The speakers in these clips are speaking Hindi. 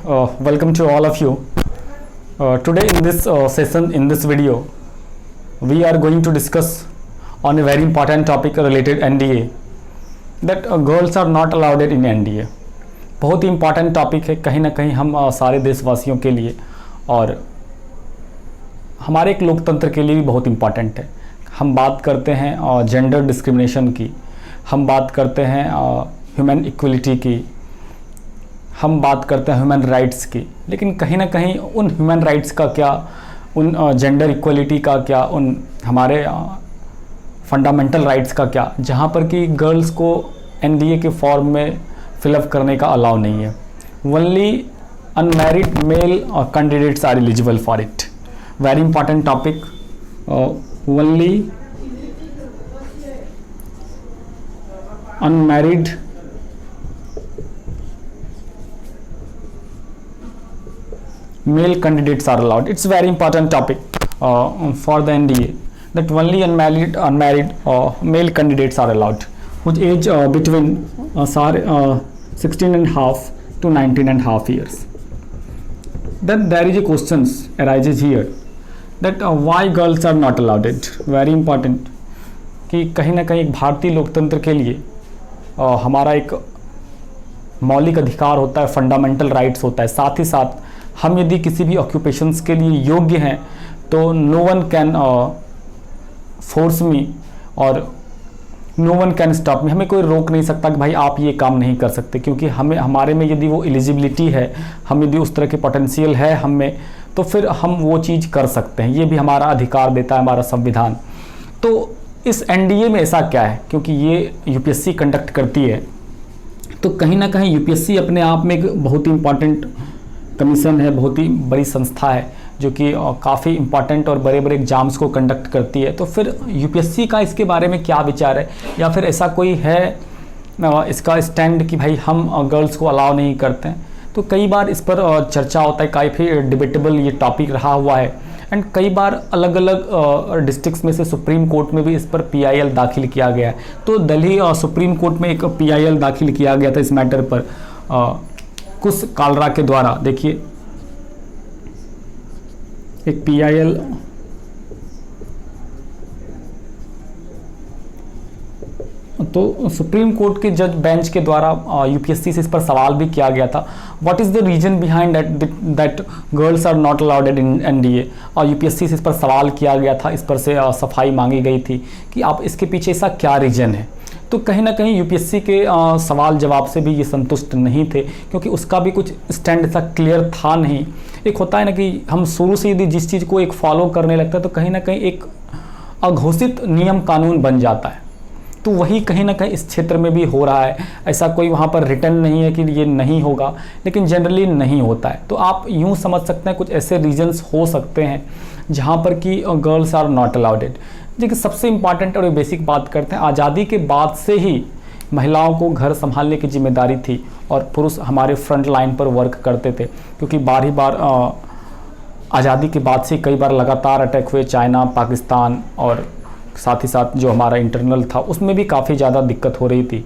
Welcome to all of you. Today in this session, in this video, we are going to discuss on a very important topic related NDA, that girls are not allowed in NDA. बहुत ही important topic है कहीं ना कहीं हम सारे देशवासियों के लिए और हमारे एक लोकतंत्र के लिए भी बहुत important है. हम बात करते हैं जेंडर डिस्क्रिमिनेशन की, हम बात करते हैं ह्यूमन इक्वलिटी की, हम बात करते हैं ह्यूमन राइट्स की, लेकिन कहीं ना कहीं उन ह्यूमन राइट्स का क्या, उन जेंडर इक्वलिटी का क्या, उन हमारे फंडामेंटल राइट्स का क्या, जहाँ पर कि गर्ल्स को एनडीए के फॉर्म में फिलअप करने का अलाउ नहीं है. Only unmarried male candidates are eligible for it. Very important topic. Only unmarried male candidates are allowed. It's very important topic for the NDA, that only unmarried male candidates are allowed, whose age between 16 and a half to 19 and a half years. Then there is a questions arises here, that why girls are not allowed it. Very important कि कहीं ना कहीं भारतीय लोकतंत्र के लिए हमारा एक मौलिक अधिकार होता है, फंडामेंटल राइट्स होता है. साथ ही साथ हम यदि किसी भी ऑक्यूपेशंस के लिए योग्य हैं तो no one can force me और no one can stop me. हमें कोई रोक नहीं सकता कि भाई आप ये काम नहीं कर सकते, क्योंकि हमें हमारे में यदि वो एलिजिबिलिटी है, हम यदि उस तरह के पोटेंशियल है हम में, तो फिर हम वो चीज़ कर सकते हैं. ये भी हमारा अधिकार देता है हमारा संविधान. तो इस एनडीए में ऐसा क्या है, क्योंकि ये यूपीएससी कंडक्ट करती है, तो कहीं ना कहीं यूपीएससी अपने आप में एक बहुत ही इम्पॉर्टेंट कमीशन है, बहुत ही बड़ी संस्था है जो कि काफ़ी इम्पॉर्टेंट और बड़े बड़े एग्जाम्स को कंडक्ट करती है. तो फिर यूपीएससी का इसके बारे में क्या विचार है, या फिर ऐसा कोई है इसका स्टैंड कि भाई हम गर्ल्स को अलाउ नहीं करते हैं. तो कई बार इस पर चर्चा होता है, काफ़ी डिबेटेबल ये टॉपिक रहा हुआ है. एंड कई बार अलग अलग डिस्ट्रिक्ट्स में से सुप्रीम कोर्ट में भी इस पर पीआईएल दाखिल किया गया है. तो दिल्ली सुप्रीम कोर्ट में एक पीआईएल दाखिल किया गया था इस मैटर पर कुश कालरा के द्वारा. देखिए एक पीआईएल तो सुप्रीम कोर्ट के जज बेंच के द्वारा यूपीएससी से इस पर सवाल भी किया गया था, what is the reason behind that girls are not allowed in NDA. और यूपीएससी से इस पर सवाल किया गया था, इस पर से सफाई मांगी गई थी कि आप इसके पीछे ऐसा क्या रीजन है. तो कहीं ना कहीं यूपीएससी के सवाल जवाब से भी ये संतुष्ट नहीं थे, क्योंकि उसका भी कुछ स्टैंड ऐसा क्लियर था नहीं. एक होता है ना कि हम शुरू से यदि जिस चीज़ को एक फॉलो करने लगता है तो कहीं ना कहीं एक अघोषित नियम कानून बन जाता है. तो वही कहीं ना कहीं इस क्षेत्र में भी हो रहा है. ऐसा कोई वहाँ पर रिटर्न नहीं है कि ये नहीं होगा, लेकिन जनरली नहीं होता है. तो आप यूँ समझ सकते हैं कुछ ऐसे रीजन्स हो सकते हैं जहाँ पर कि girls are not allowed it. देखिए सबसे इम्पॉर्टेंट और बेसिक बात करते हैं, आज़ादी के बाद से ही महिलाओं को घर संभालने की जिम्मेदारी थी और पुरुष हमारे फ्रंट लाइन पर वर्क करते थे, क्योंकि बार ही बार आज़ादी के बाद से कई बार लगातार अटैक हुए, चाइना, पाकिस्तान, और साथ ही साथ जो हमारा इंटरनल था उसमें भी काफ़ी ज़्यादा दिक्कत हो रही थी.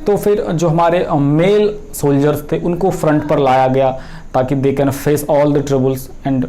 तो फिर जो हमारे मेल सोल्जर्स थे उनको फ्रंट पर लाया गया ताकि they can face all the troubles and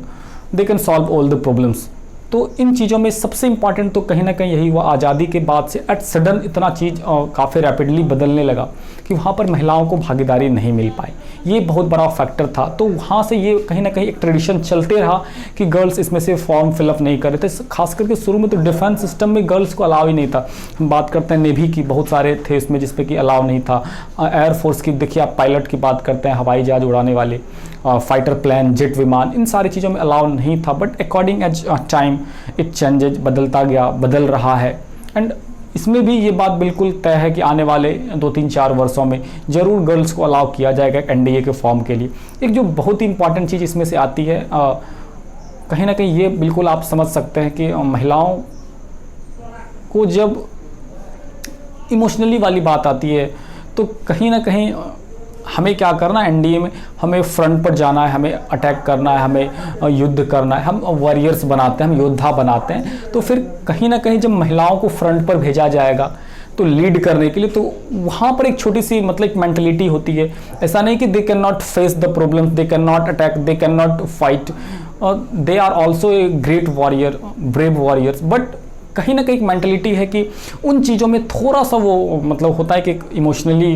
they can solve all the problems. तो इन चीज़ों में सबसे इम्पॉर्टेंट तो कहीं ना कहीं यही हुआ, आज़ादी के बाद से एट सडन इतना चीज़ काफ़ी रैपिडली बदलने लगा कि वहाँ पर महिलाओं को भागीदारी नहीं मिल पाई. ये बहुत बड़ा फैक्टर था. तो वहाँ से ये कहीं ना कहीं एक ट्रेडिशन चलते रहा कि गर्ल्स इसमें से फॉर्म फिलअप नहीं कर रहे थे. खास करके शुरू में तो डिफेंस सिस्टम में गर्ल्स को अलाउ ही नहीं था. हम बात करते हैं नेवी की, बहुत सारे थे इसमें जिसपे कि अलाउ नहीं था. एयरफोर्स की देखिए आप, पायलट की बात करते हैं, हवाई जहाज उड़ाने वाले, फाइटर प्लेन, जेट विमान, इन सारी चीज़ों में अलाउ नहीं था. But according as time it changes, बदलता गया, बदल रहा है. एंड इसमें भी ये बात बिल्कुल तय है कि आने वाले 2-3-4 वर्षों में ज़रूर गर्ल्स को अलाउ किया जाएगा एनडीए के फॉर्म के लिए. एक जो बहुत ही इंपॉर्टेंट चीज़ इसमें से आती है, कहीं ना कहीं ये बिल्कुल आप समझ सकते हैं कि महिलाओं को जब इमोशनली वाली बात आती है तो कहीं ना कहीं हमें क्या करना है, एनडीए में हमें फ्रंट पर जाना है, हमें अटैक करना है, हमें युद्ध करना है, हम वॉरियर्स बनाते हैं, हम योद्धा बनाते हैं. तो फिर कहीं ना कहीं जब महिलाओं को फ्रंट पर भेजा जाएगा तो लीड करने के लिए, तो वहाँ पर एक छोटी सी मतलब एक मेंटलिटी होती है। ऐसा नहीं कि they can not face the problems, they can not attack, they can not fight, they are also a great warrior, brave warriors, but कहीं ना कहीं एक मेंटलिटी है कि उन चीज़ों में थोड़ा सा वो मतलब होता है कि इमोशनली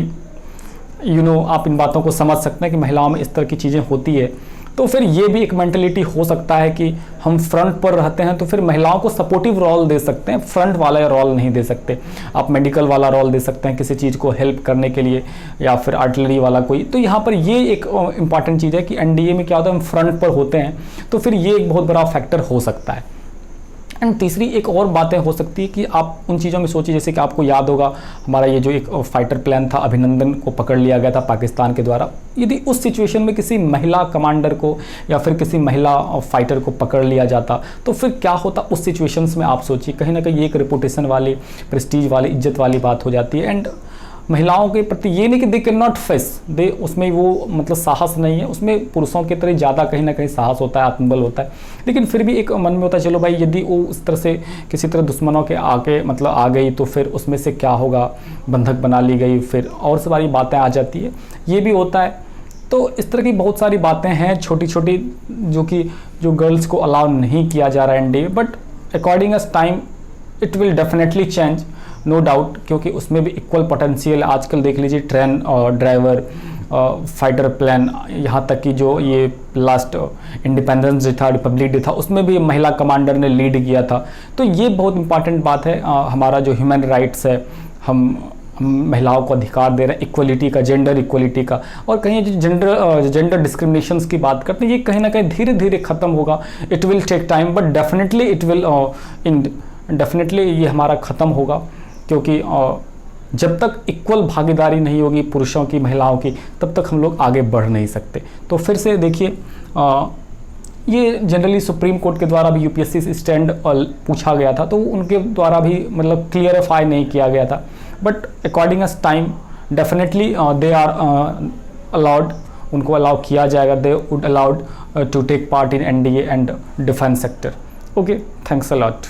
आप इन बातों को समझ सकते हैं कि महिलाओं में इस तरह की चीज़ें होती है। तो फिर ये भी एक मेंटलिटी हो सकता है कि हम फ्रंट पर रहते हैं तो फिर महिलाओं को सपोर्टिव रोल दे सकते हैं, फ्रंट वाला रोल नहीं दे सकते। आप मेडिकल वाला रोल दे सकते हैं किसी चीज़ को हेल्प करने के लिए, या फिर आर्टिलरी वाला कोई। तो यहाँ पर ये एक इंपॉर्टेंट चीज़ है कि एनडीए में क्या होता है, हम फ्रंट पर होते हैं, तो फिर ये एक बहुत बड़ा फैक्टर हो सकता है। एंड तीसरी एक और बातें हो सकती है कि आप उन चीज़ों में सोचिए, जैसे कि आपको याद होगा हमारा ये जो एक फाइटर प्लान था, अभिनंदन को पकड़ लिया गया था पाकिस्तान के द्वारा। यदि उस सिचुएशन में किसी महिला कमांडर को या फिर किसी महिला फाइटर को पकड़ लिया जाता तो फिर क्या होता उस सिचुएशंस में, आप सोचिए। कहीं ना कहीं एक रेपुटेशन वाली, प्रेस्टीज वाली, इज्जत वाली बात हो जाती है। एंड महिलाओं के प्रति ये नहीं कि दे कैन नॉट फेस, दे उसमें वो मतलब साहस नहीं है, उसमें पुरुषों की तरह ज़्यादा कहीं ना कहीं साहस होता है, आत्मबल होता है, लेकिन फिर भी एक मन में होता है चलो भाई यदि वो उस तरह से किसी तरह दुश्मनों के आके मतलब आ गई तो फिर उसमें से क्या होगा, बंधक बना ली गई, फिर और सारी बातें आ जाती है, ये भी होता है। तो इस तरह की बहुत सारी बातें हैं छोटी छोटी जो गर्ल्स को अलाउ नहीं किया जा रहा है NDA, but according as time it will definitely change, no doubt, क्योंकि उसमें भी इक्वल पोटेंशियल आजकल देख लीजिए, ट्रेन और ड्राइवर, फाइटर प्लान, यहाँ तक कि जो ये लास्ट इंडिपेंडेंस डे था, रिपब्लिक डे था, उसमें भी महिला कमांडर ने लीड किया था। तो ये बहुत इंपॉर्टेंट बात है। हमारा जो ह्यूमन राइट्स है, हम महिलाओं को अधिकार दे रहे हैं, इक्वलिटी का, जेंडर इक्वलिटी का, और कहीं जो जेंडर डिस्क्रिमिनेशंस की बात करते हैं, ये कहीं ना कहीं धीरे धीरे ख़त्म होगा। It will take time but definitely it will definitely ये हमारा ख़त्म होगा, क्योंकि जब तक इक्वल भागीदारी नहीं होगी पुरुषों की, महिलाओं की, तब तक हम लोग आगे बढ़ नहीं सकते। तो फिर से देखिए, ये जनरली सुप्रीम कोर्ट के द्वारा भी यूपीएससी से स्टैंड पूछा गया था, तो उनके द्वारा भी मतलब क्लियरिफाई नहीं किया गया था, but according as time definitely they are allowed, उनको अलाउ किया जाएगा, they would allowed to take part in NDA and defence sector. Okay, thanks a lot.